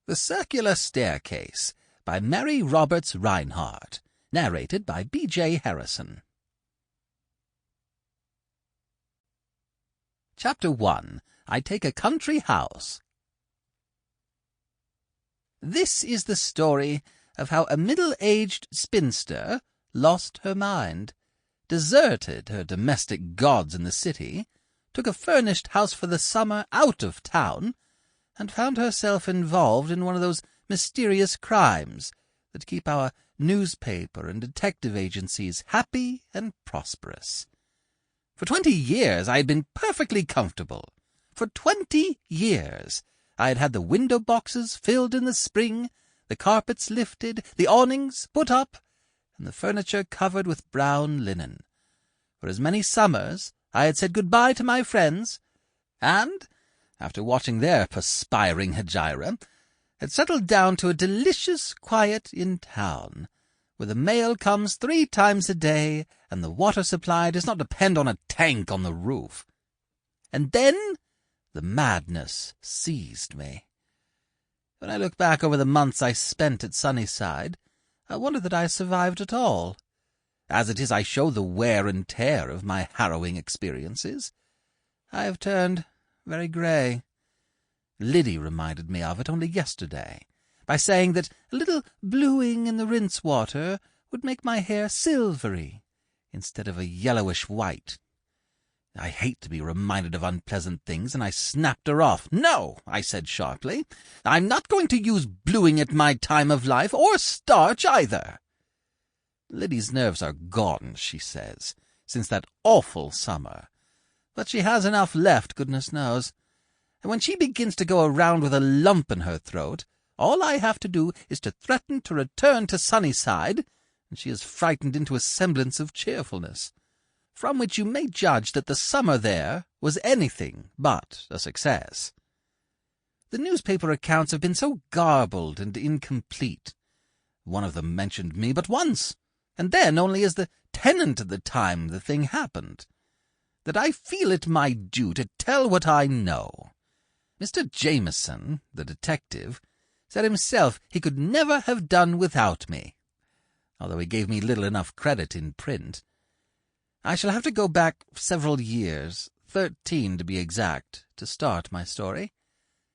The Circular Staircase by Mary Roberts Rinehart. Narrated by B.J.Harrison. Chapter 1. I Take a Country House. This is the story of how a middle-aged spinster lost her mind, deserted her domestic gods in the city, took a furnished house for the summer out of town, and found herself involved in one of those mysterious crimes that keep our newspaper and detective agencies happy and prosperous. For 20 years I had been perfectly comfortable. For 20 years I had had the window boxes filled in the spring, the carpets lifted, the awnings put up, and the furniture covered with brown linen. For as many summers I had said good-bye to my friends, and, after watching their perspiring hegira, had settled down to a delicious quiet in town, where the mail comes 3 times a day, and the water supply does not depend on a tank on the roof. And then the madness seized me. When I look back over the months I spent at Sunnyside, I wonder that I survived at all. As it is, I show the wear and tear of my harrowing experiences. I have turned very grey. Liddy reminded me of it only yesterday, by saying that a little bluing in the rinse-water would make my hair silvery, instead of a yellowish white. I hate to be reminded of unpleasant things, and I snapped her off. "No," I said sharply, "I'm not going to use bluing at my time of life, or starch either." Liddy's nerves are gone, she says, since that awful summer. But she has enough left, goodness knows. And when she begins to go around with a lump in her throat, all I have to do is to threaten to return to Sunnyside, and she is frightened into a semblance of cheerfulness, from which you may judge that the summer there was anything but a success. The newspaper accounts have been so garbled and incomplete. One of them mentioned me but once, and then only as the tenant at the time the thing happened, that I feel it my due to tell what I know. Mr. Jameson, the detective, said himself he could never have done without me, although he gave me little enough credit in print. I shall have to go back several years, 13 to be exact, to start my story.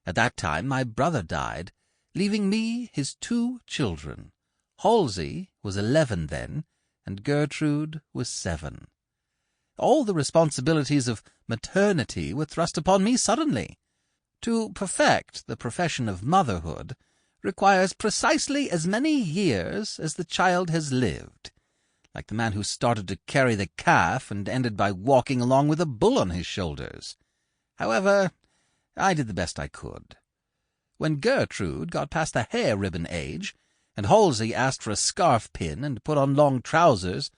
At that time my brother died, leaving me his 2 children. Halsey was 11 then, and Gertrude was 7. All the responsibilities of maternity were thrust upon me suddenly. To perfect the profession of motherhood requires precisely as many years as the child has lived, like the man who started to carry the calf and ended by walking along with a bull on his shoulders. However, I did the best I could. When Gertrude got past the hair-ribbon age, and Halsey asked for a scarf pin and put on long trousers,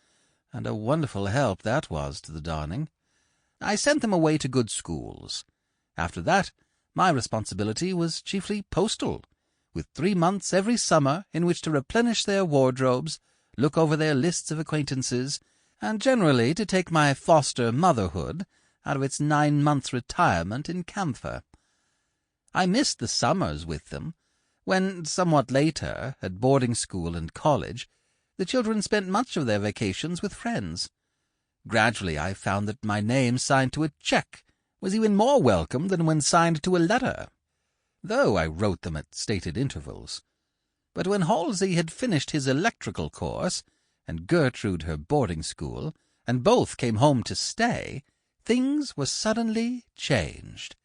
and a wonderful help that was to the darning, I sent them away to good schools. After that, my responsibility was chiefly postal, with 3 months every summer in which to replenish their wardrobes, look over their lists of acquaintances, and generally to take my foster motherhood out of its 9-months' retirement in camphor. I missed the summers with them, when, somewhat later, at boarding school and college, the children spent much of their vacations with friends. Gradually I found that my name signed to a cheque was even more welcome than when signed to a letter, though I wrote them at stated intervals. But when Halsey had finished his electrical course, and Gertrude her boarding school, and both came home to stay, things were suddenly changed.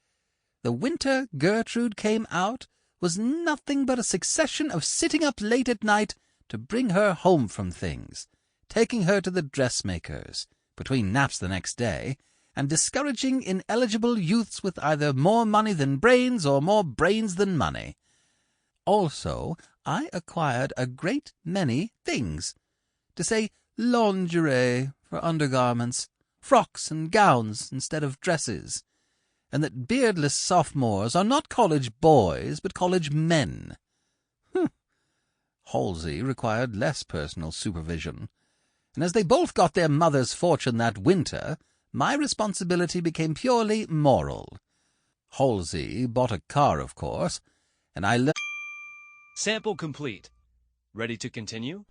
The winter Gertrude came out was nothing but a succession of sitting up late at night to bring her home from things, taking her to the dressmaker's, between naps the next day, and discouraging ineligible youths with either more money than brains or more brains than money. Also, I acquired a great many things, to say lingerie for undergarments, frocks and gowns instead of dresses, and that beardless sophomores are not college boys but college men. Halsey required less personal supervision, and as they both got their mother's fortune that winter, my responsibility became purely moral. Halsey bought a car, of course, and I learned Sample complete. Ready to continue?